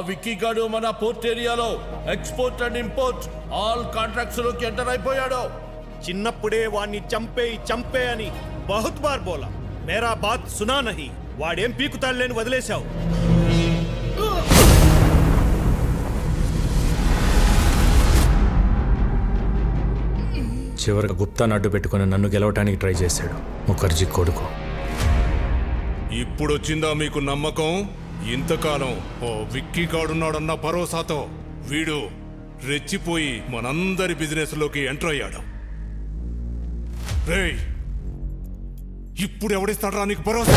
విక్కీ గాడు మన పోర్ట్ ఏరియాలో export and import all contracts లోకి ఎంటర్ అయిపోయాడు. చిన్నప్పుడే వాణ్ణి చంపే అని బహుత్ బార్ బోలా, మేరా బాత్ సునా నహీ. వాడేం పీకుతాడులేని వదిలేశావు. చివరికి గుప్తాను అడ్డు పెట్టుకుని నన్ను గెలవటానికి ట్రై చేశాడు ముఖర్జీ కొడుకు. ఇప్పుడొచ్చిందా మీకు నమ్మకం? ఇంతకాలం ఓ విక్కీ గాడున్నాడన్న భరోసాతో వీడు రెచ్చిపోయి మనందరి బిజినెస్ లోకి ఎంటర్ అయ్యాడు. రేయ్, ఇప్పుడు ఎవడిస్తాడ్రా నీకు భరోసా?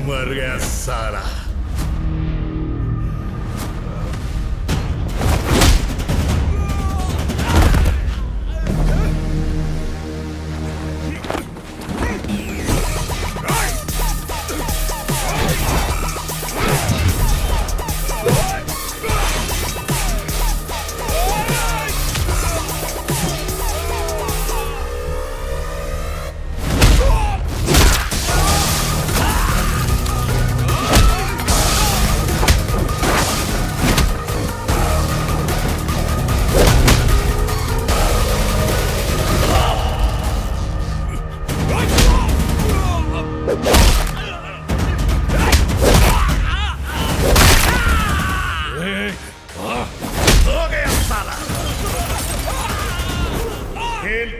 मर गया साला.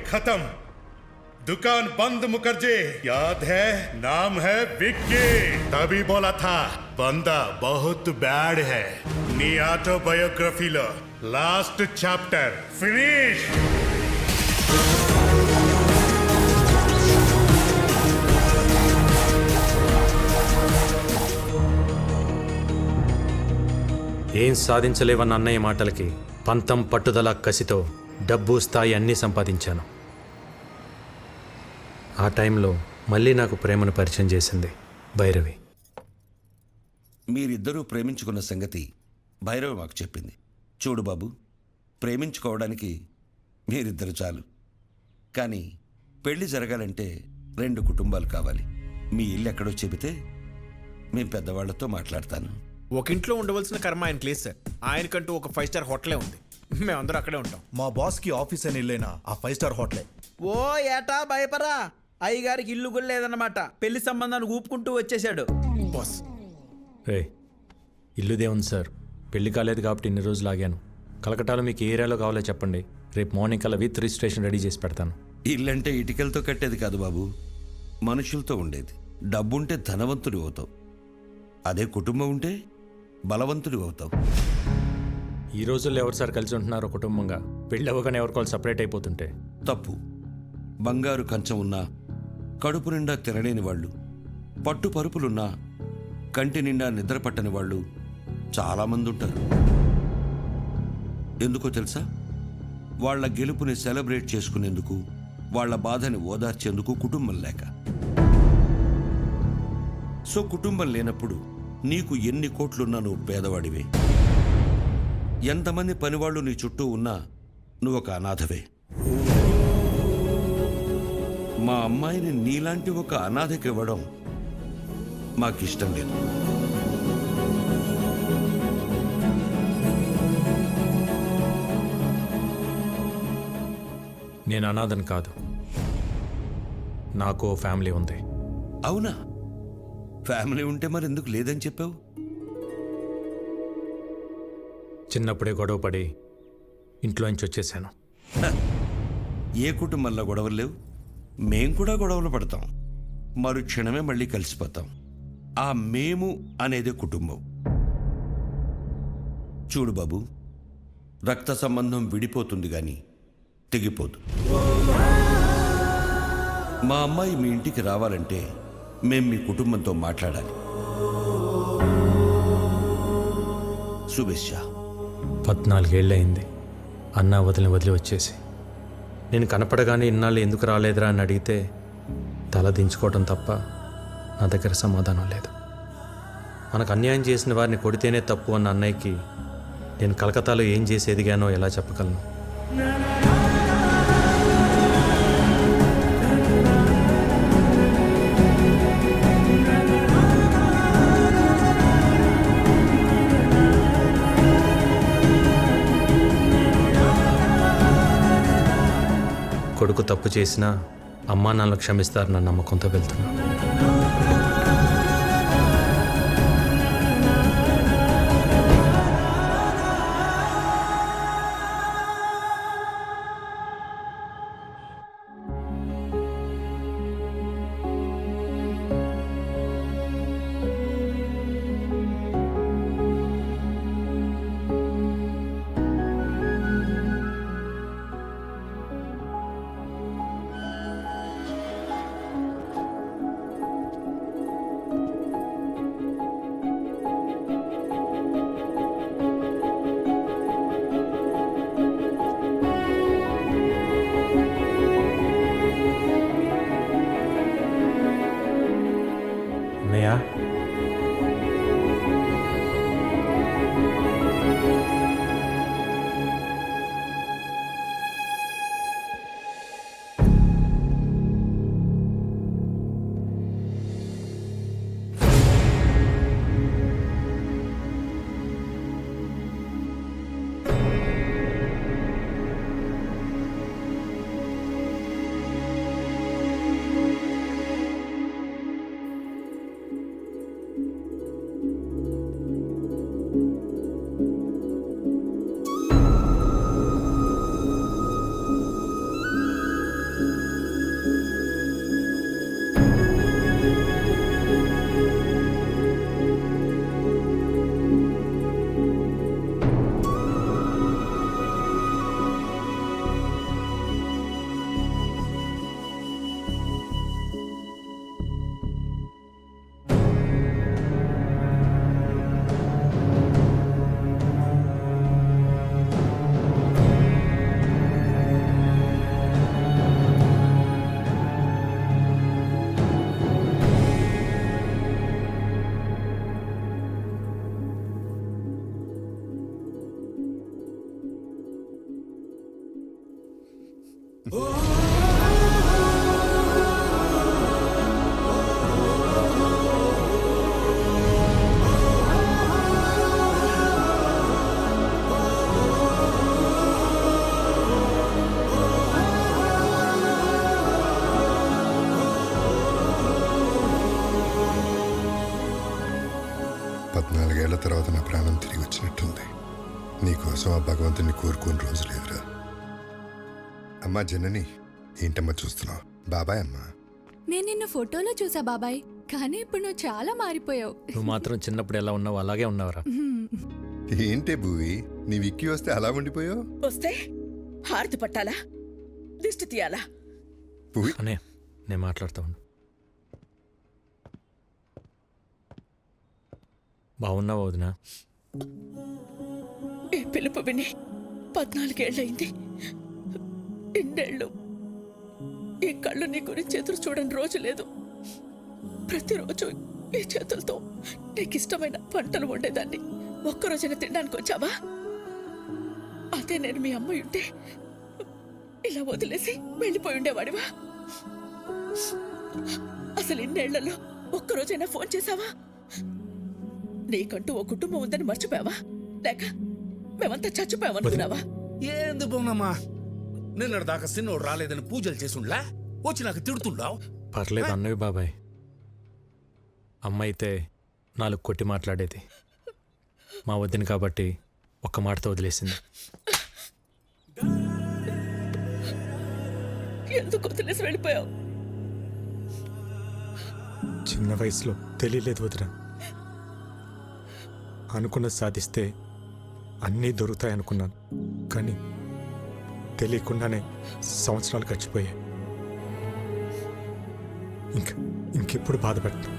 खत्म, दुकान बंद. मुखर्जी याद है, नाम है विक्की. तभी बोला था बंदा बहुत बैड है. नी ऑटोबायोग्राफी लो लास्ट चैप्टर फिनिश. ఏం సాధించలేవన్న అన్నయ్య మాటలకి పంతం పట్టుదల కసితో డబ్బు స్థాయి అన్నీ సంపాదించాను. ఆ టైంలో మళ్ళీ నాకు ప్రేమను పరిచయం చేసింది భైరవి. మీరిద్దరూ ప్రేమించుకున్న సంగతి భైరవి మాకు చెప్పింది. చూడు బాబు, ప్రేమించుకోవడానికి మీరిద్దరు చాలు, కానీ పెళ్లి జరగాలంటే 2 కుటుంబాలు కావాలి. మీ ఇల్లు ఎక్కడో చెబితే మేము పెద్దవాళ్లతో మాట్లాడతాను. ఒక ఇంట్లో ఉండవలసిన కర్మ ఆయనకి లేదు సార్. ఆయనకంటూ ఒక 5 స్టార్ హోటలే ఉంది. మేమందరూ అక్కడే ఉంటాం. మా బాస్కి ఆఫీస్ అని ఇల్లేనా ఆ 5 స్టార్ హోటలే. ఓ ఏటా భయపరా, అయ్యగారికి ఇల్లు కూడా లేదన్నమాట. పెళ్లి సంబంధాన్ని ఊపుకుంటూ వచ్చేసాడు బాస్. ఇల్లుదే ఉంది సార్, పెళ్లి కాలేదు కాబట్టి ఇన్ని రోజులు ఆగాను. కలకటాలో మీకు ఏ ఏరియాలో కావాలో చెప్పండి, రేపు మార్నింగ్ కల్లా విత్ రిజిస్ట్రేషన్ రెడీ చేసి పెడతాను. ఇల్లంటే ఇటుకలతో కట్టేది కాదు బాబు, మనుషులతో ఉండేది. డబ్బుంటే ధనవంతుడు అవుతావు, అదే కుటుంబం ఉంటే బలవంతుడు అవుతావు. ఈ రోజుల్లో ఎవరు సార్ కలిసి ఉంటున్నారో కుటుంబంగా? పెళ్ళి అవ్వగానే ఎవరికోవాలి సపరేట్ అయిపోతుంటే తప్పు. బంగారు కంచం ఉన్నా కడుపు నిండా తినలేని వాళ్ళు, పట్టు పరుపులున్నా కంటి నిండా నిద్ర పట్టని వాళ్ళు చాలామంది ఉంటారు. ఎందుకో తెలుసా? వాళ్ళ గెలుపుని సెలబ్రేట్ చేసుకునేందుకు వాళ్ళ బాధని ఓదార్చేందుకు కుటుంబం లేక. సో కుటుంబం లేనప్పుడు నీకు ఎన్ని కోట్లున్నా నువ్వు పేదవాడివే. ఎంతమంది పనివాళ్ళు నీ చుట్టూ ఉన్నా నువ్వు ఒక అనాథవే. మా అమ్మాయిని నీలాంటి ఒక అనాథకి ఇవ్వడం మాకిష్టం లేదు. నేను అనాథని కాదు, నాకు ఓ ఫ్యామిలీ ఉంది. అవునా? ఫ్యామిలీ ఉంటే మరి ఎందుకు లేదని చెప్పావు? చిన్నప్పుడే గొడవ పడి ఇంట్లోంచి వచ్చేసాను. ఏ కుటుంబంలో గొడవలు లేవు? మేం కూడా గొడవలు పడతాం, మరుక్షణమే మళ్ళీ కలిసిపోతాం. ఆ మేము అనేది కుటుంబం. చూడు బాబు, రక్త సంబంధం విడిపోతుంది కానీ తెగిపోదు. మా అమ్మాయి మీ ఇంటికి రావాలంటే మేం మీ కుటుంబంతో మాట్లాడాలి. శుభేచ్ఛ. 14 ఏళ్ళయింది అన్న వదిలి వచ్చేసి. నేను కనపడగానే ఇన్నాళ్ళు ఎందుకు రాలేదురా అని అడిగితే తల దించుకోవటం తప్ప నా దగ్గర సమాధానం లేదు. మనకు అన్యాయం చేసిన వారిని కొడితేనే తప్పు అన్న అన్నయ్యకి నేను కలకత్తాలో ఏం చేసి ఎదిగానో ఎలా చెప్పగలను? కొడుకు తప్పు చేసినా అమ్మా నాన్నలు క్షమిస్తారన్న నమ్మకంతో వెళ్తున్నా. అన్నయ్య, పద్నాలుగేళ్ల తర్వాత నా ప్రాణం తిరిగి వచ్చినట్టుంది. నీకోసం ఆ భగవంతుని కోరుకోని రోజు లేదురా. అమ్మా జనని, ఏంటమ్మా చూస్తున్నావు? బాబాయ్ అమ్మా. నేను నిన్ను ఫోటోలో చూసా బాబాయ్, కానీ ఇప్పుడు నువ్వు చాలా మారిపోయావు. నువ్వు మాత్రం చిన్నప్పుడు ఎలా ఉన్నావు అలాగే ఉన్నావురా. ఏంటే భూవి, నీ విక్కీ వస్తే అలా ఉండిపోయావు? వస్తే హారతి పట్టాలా, దిష్టి తీయాలా? భూవి, అనే నేను మాట్లాడుతూ ఉండు. బాగున్నావు వదినా? ఈ పిలుపు విని 14 ఏళ్ళయింది. ఇన్నేళ్ళు ఈ కళ్ళు నీ గురించి ఎదురు చూడని రోజు లేదు. ప్రతిరోజు ఈ చేతులతో నీకు ఇష్టమైన వంటలు వండేదాన్ని. ఒక్కరోజైనా తినడానికి వచ్చావా? అదే నేను మీ అమ్మాయి ఉంటే ఇలా వదిలేసి వెళ్ళిపోయి ఉండేవాడివా? అసలు ఇన్నేళ్లలో ఒక్కరోజైనా ఫోన్ చేశావా? నీకంటూ ఓ కుటుంబం ఉందని మర్చిపోయావా? లేక మేమంతా చచ్చిపోయామనుకున్నావా? ఏంది బొమ్మమ్మా, నిన్నటి దాకా సిన్నోడు రాలేదని పూజలు చేసుండ్లా వచ్చి నాకు తిడుతుండావు. పర్లేదు అన్నవి బాబాయ్. అమ్మ అయితే 4 కొట్టి మాట్లాడేది. మా వద్దని కాబట్టి ఒక్క మాటతో వదిలేసింది. ఎందుకు వదిలేసి వెళ్ళిపోయావు? చిన్న వయసులో తెలియలేదు వదిన. అనుకున్నది సాధిస్తే అన్నీ దొరుకుతాయనుకున్నాను. కానీ తెలియకుండానే సంవత్సరాలు గడిచిపోయాయి. ఇంకెప్పుడు బాధపడతాను.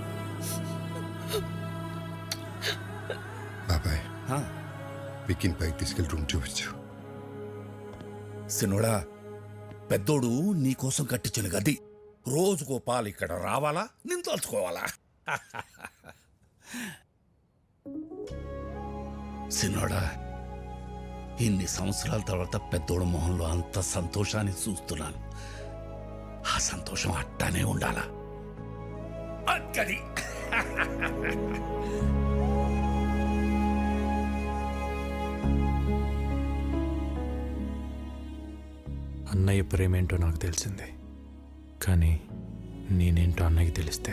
బాబాయ్, విక్కీని పైకి తీసుకెళ్ళి రూమ్ చూపించు. సిన్నోడా, పెద్దోడు నీకోసం కట్టించిన గది. రోజుకో పాలు ఇక్కడ రావాలా, నేను తలుచుకోవాలా? సిన్నోడా, ఇన్ని సంవత్సరాల తర్వాత పెద్దోడు మొహంలో అంత సంతోషాన్ని చూస్తున్నాను. ఆ సంతోషం అట్టానే ఉండాలా. అక్కడి అన్నయ్య ప్రేమేంటో నాకు తెలిసింది. కానీ నేనేంటో అన్నయ్యకి తెలిస్తే